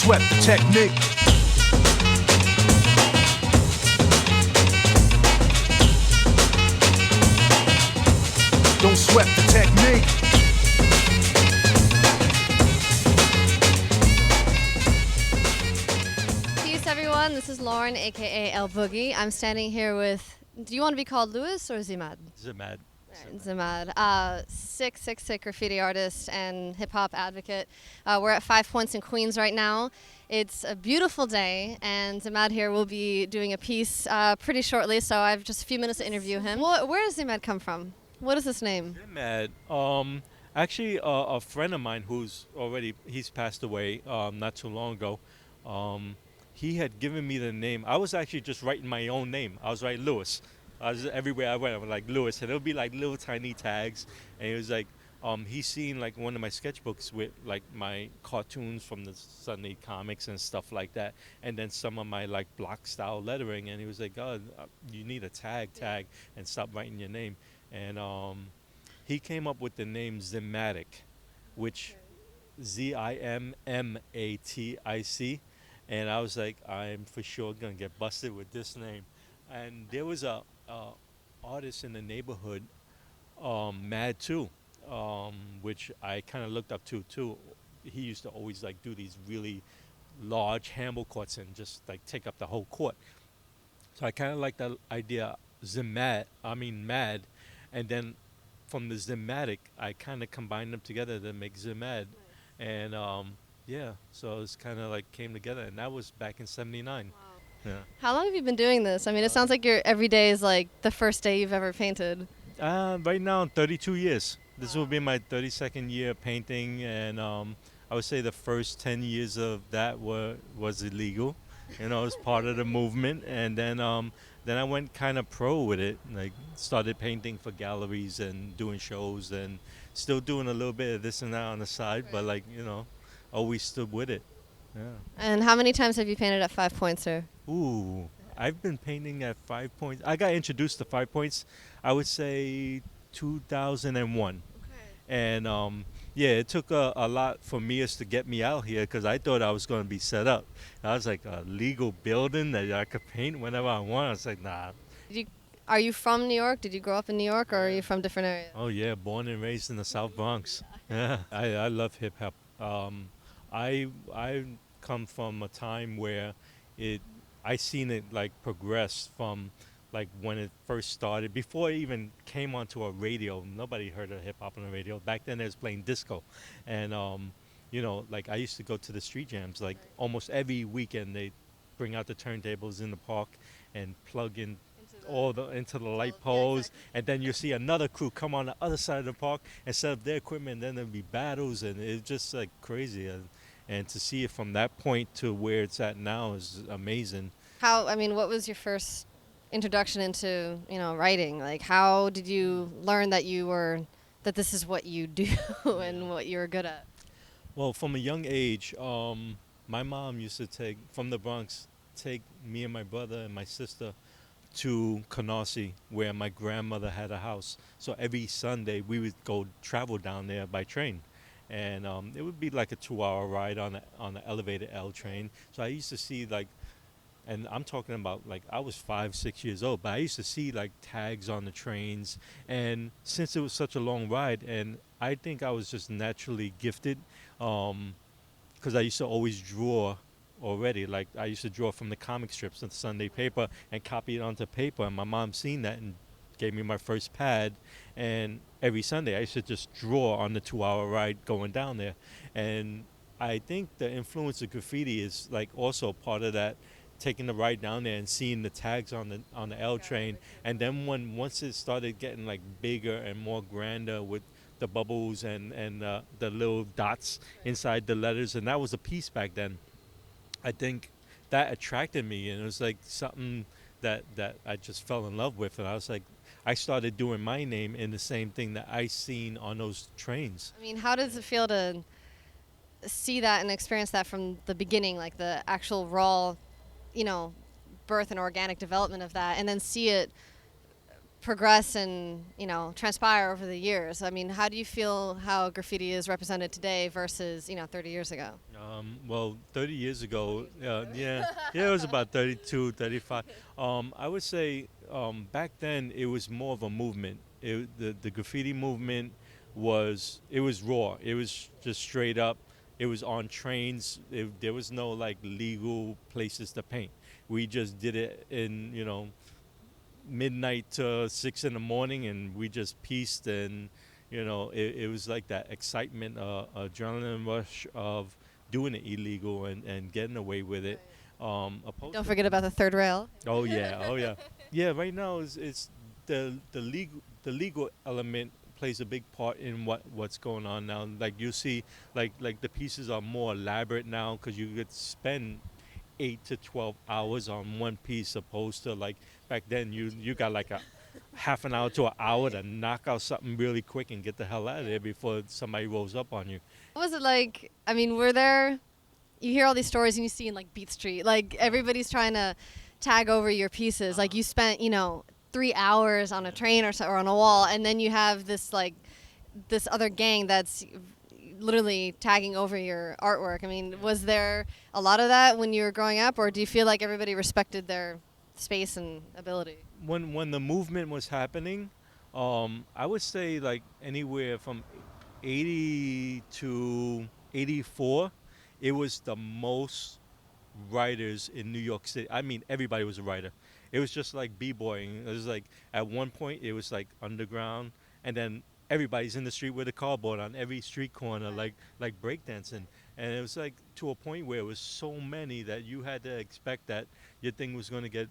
sweat the technique. Don't sweat the technique. Peace, everyone. This is Lauren, aka El Boogie. I'm standing here with. Do you want to be called Louis or Zimad? Zimad. Zimad. Sick graffiti artist and hip hop advocate. We're at 5 Pointz in Queens right now. It's a beautiful day, and Zimad here will be doing a piece pretty shortly, so I have just a few minutes to interview him. Where does Zimad come from? What is his name? Zimad. Actually, a friend of mine he's passed away not too long ago. He had given me the name. I was actually just writing my own name. I was writing Louis. Everywhere I went, I was like Louis, and it'll be like little tiny tags. And it was like, he's seen like one of my sketchbooks with like my cartoons from the Sunday comics and stuff like that, and then some of my like block style lettering. And he was like, "God, you need a tag, and stop writing your name." And he came up with the name Zimatic, which Zimmatic. And I was like, I'm for sure gonna get busted with this name. And there was a artist in the neighborhood, Mad too, which I kind of looked up to too. He used to always like do these really large handball courts and just like take up the whole court. So I kind of like that idea, Mad, and then from the Zimatic, I kind of combined them together to make Zimad, and yeah, so it's kind of like came together, and that was back in '79. Wow. Yeah. How long have you been doing this? I mean, it sounds like your every day is like the first day you've ever painted. Right now, 32 years. This will be my 32nd year painting, and I would say the first 10 years of that was illegal. It was part of the movement, and then I went kind of pro with it. Like started painting for galleries and doing shows, and still doing a little bit of this and that on the side, but like always stood with it. Yeah. And how many times have you painted at 5 Pointz, sir? Ooh, I've been painting at 5 Pointz. I got introduced to 5 Pointz, I would say 2001. Okay. And yeah, it took a lot for me to get me out here because I thought I was going to be set up. I was like a legal building that I could paint whenever I want. I was like, nah. Are you from New York? Did you grow up in New York, or are you from different areas? Oh yeah, born and raised in the South Bronx. Yeah, I love hip hop. I come from a time where I seen it like progress from like when it first started. Before it even came onto a radio, nobody heard of hip hop on the radio. Back then, they was playing disco, and like I used to go to the street jams like almost every weekend. They bring out the turntables in the park and plug in into the light poles, exactly. and then you see another crew come on the other side of the park and set up their equipment. And then there'd be battles, and it's just like crazy. And to see it from that point to where it's at now is amazing. What was your first introduction into, writing? Like, how did you learn that this is what you do and what you're good at? Well, from a young age, my mom used to take from the Bronx, take me and my brother and my sister to Canarsie, where my grandmother had a house. So every Sunday we would go travel down there by train, and it would be like a 2-hour ride on the elevated L train. So I used to see like, and I'm talking about like I was 5-6 years old, but I used to see like tags on the trains. And since it was such a long ride, and I think I was just naturally gifted, because I used to always draw already. Like I used to draw from the comic strips of the Sunday paper and copy it onto paper. And my mom seen that and gave me my first pad. And every Sunday I used to just draw on the 2-hour ride going down there. And I think the influence of graffiti is like also part of that, taking the ride down there and seeing the tags on the L train. And then once it started getting like bigger and more grander with the bubbles and the little dots inside the letters, and that was a piece back then. I think that attracted me, and it was like something that I just fell in love with. And I was like, I started doing my name in the same thing that I seen on those trains. I mean, how does it feel to see that and experience that from the beginning, like the actual raw, birth and organic development of that, and then see it progress and transpire over the years. I mean, how do you feel how graffiti is represented today versus 30 years ago? Well, 30 years ago, yeah, it was about 32, 35. I would say back then it was more of a movement. The graffiti movement it was raw. It was just straight up. It was on trains. There was no like legal places to paint. We just did it in midnight to 6 in the morning, and we just pieced, and it was like that excitement, adrenaline rush of doing it illegal and getting away with it. Don't forget about the third rail. Oh yeah, oh yeah, yeah. Right now it's the legal element plays a big part in what's going on now. Like you see, like the pieces are more elaborate now because you could spend 8 to 12 hours on one piece, opposed to like back then you got like a half an hour to an hour to knock out something really quick and get the hell out of there before somebody rolls up on you. What was it like? I mean, were there? You hear all these stories and you see in like Beat Street, like everybody's trying to tag over your pieces. Like you spent 3 hours on a train or on a wall, and then you have this other gang that's literally tagging over your artwork. I mean, was there a lot of that when you were growing up, or do you feel like everybody respected their space and ability? When the movement was happening, I would say like anywhere from 80 to 84, it was the most writers in New York City. I mean, everybody was a writer. It was just like b-boying. It was like at one point it was like underground, and then everybody's in the street with a cardboard on every street corner, like breakdancing. And it was like to a point where it was so many that you had to expect that your thing was going to get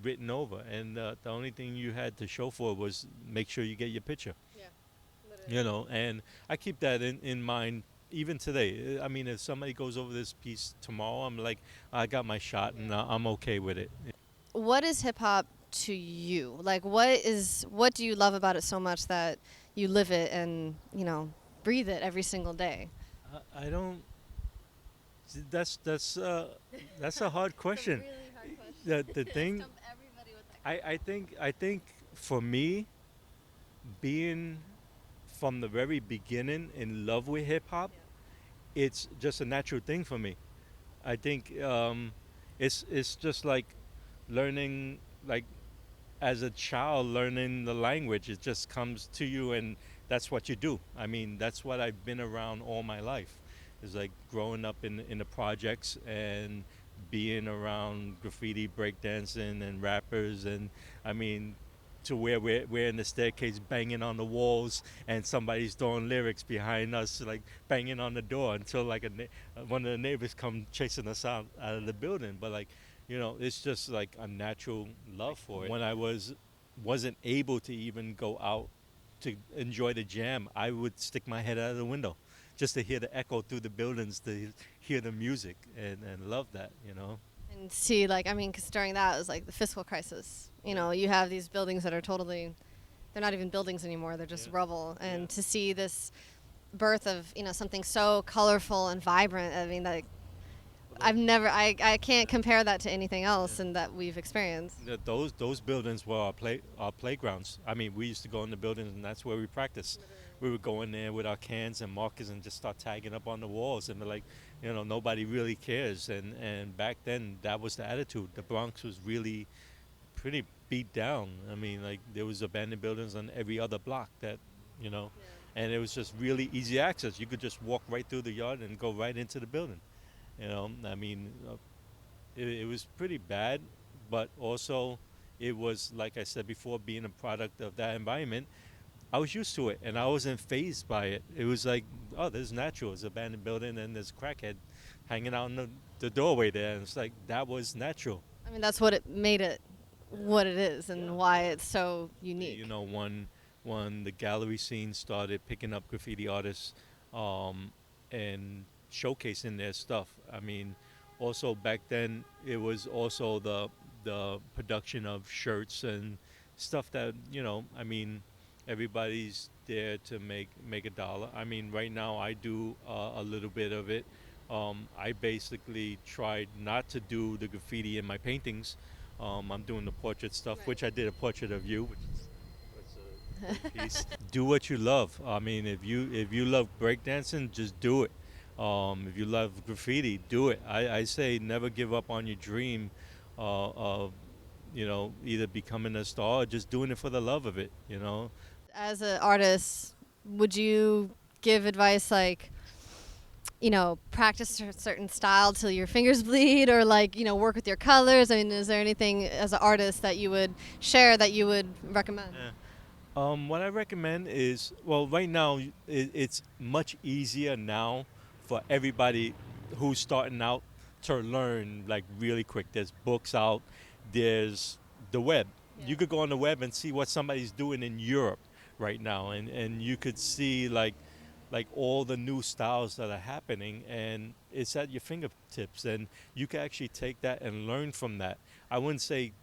written over, and the only thing you had to show for it was make sure you get your picture. Yeah, literally. And I keep that in mind even today. I mean, if somebody goes over this piece tomorrow, I'm like, I got my shot, and I'm okay with it. What is hip hop to you? Like, what do you love about it so much that you live it and breathe it every single day? I don't. That's a hard question. The thing, I think for me, being from the very beginning in love with hip hop, it's just a natural thing for me. I think it's just like learning, like as a child learning the language. It just comes to you, and that's what you do. I mean, that's what I've been around all my life. Is like growing up in the projects and being around graffiti, breakdancing, and rappers, and I mean, to where we're in the staircase banging on the walls, and somebody's throwing lyrics behind us, like banging on the door until like one of the neighbors come chasing us out of the building. But like, it's just like a natural love for it. When I wasn't able to even go out to enjoy the jam, I would stick my head out of the window just to hear the echo through the buildings, to hear the music, and love that. And see, like, I mean, because during that it was like the fiscal crisis. You have these buildings that are they're not even buildings anymore. They're just rubble. And to see this birth of, something so colorful and vibrant, I mean, like, I can't compare that to anything else and that we've experienced. Those buildings were our playgrounds. I mean, we used to go in the buildings, and that's where we practiced. We would go in there with our cans and markers and just start tagging up on the walls, and be like, nobody really cares. And back then, that was the attitude. The Bronx was really pretty beat down. I mean, like, there was abandoned buildings on every other block and it was just really easy access. You could just walk right through the yard and go right into the building. I mean, it was pretty bad, but also it was, like I said before, being a product of that environment. I was used to it, and I wasn't fazed by it. It was like, oh, this is natural. It's an abandoned building, and there's a crackhead hanging out in the doorway there. And it's like, that was natural. I mean, that's what it made it what it is and why it's so unique. When the gallery scene started picking up graffiti artists and showcasing their stuff. I mean, also back then, it was also the production of shirts and stuff that, I mean, everybody's there to make a dollar. I mean, right now I do a little bit of it. I basically tried not to do the graffiti in my paintings. I'm doing the portrait stuff, which I did a portrait of you, which is Peace. Do what you love. I mean, if you love breakdancing, just do it. If you love graffiti, do it. I say never give up on your dream of either becoming a star or just doing it for the love of it. As an artist, would you give advice like, practice a certain style till your fingers bleed, or like, work with your colors? I mean, is there anything as an artist that you would share that you would recommend? Yeah. What I recommend is, well, right now it's much easier now for everybody who's starting out to learn like really quick. There's books out, there's the web. Yeah. You could go on the web and see what somebody's doing in Europe right now, and you could see like all the new styles that are happening, and it's at your fingertips, and you can actually take that and learn from that. I wouldn't say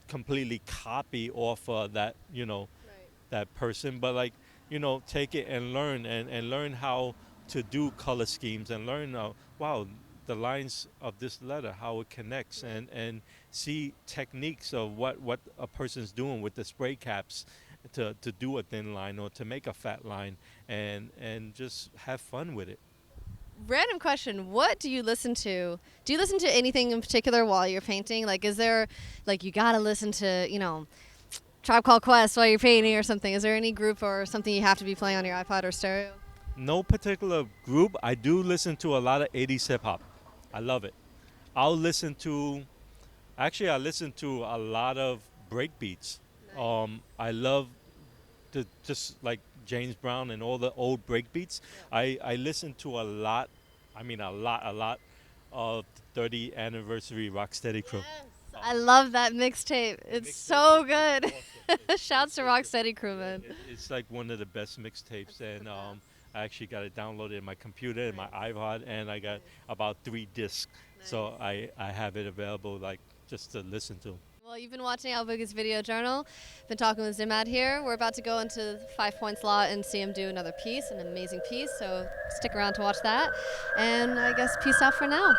completely copy off Right. that person, but like take it and learn, and learn how to do color schemes, and learn wow, the lines of this letter, how it connects, and see techniques of what a person's doing with the spray caps to do a thin line or to make a fat line, and just have fun with it. Random question. What do you listen to? Do you listen to anything in particular while you're painting? Like, is there, like, you gotta listen to, Tribe Called Quest while you're painting or something? Is there any group or something you have to be playing on your iPod or stereo? No particular group. I do listen to a lot of 80s hip hop. I love it. I'll listen to, actually, I listen to a lot of break beats. I love just like James Brown and all the old break beats. I listen to a lot, I mean a lot of the 30th anniversary Rocksteady crew. I love that mixtape. It's so good. Shouts to Rocksteady Crew, man. It's like one of the best mixtapes, and I actually got it downloaded in my computer and my iPod, and I got about 3 discs, so I have it available like just to listen to. Well, you've been watching Al Boogie's Video Journal. Been talking with Zimad here. We're about to go into 5 Pointz lot and see him do another piece, an amazing piece. So stick around to watch that. And I guess peace out for now.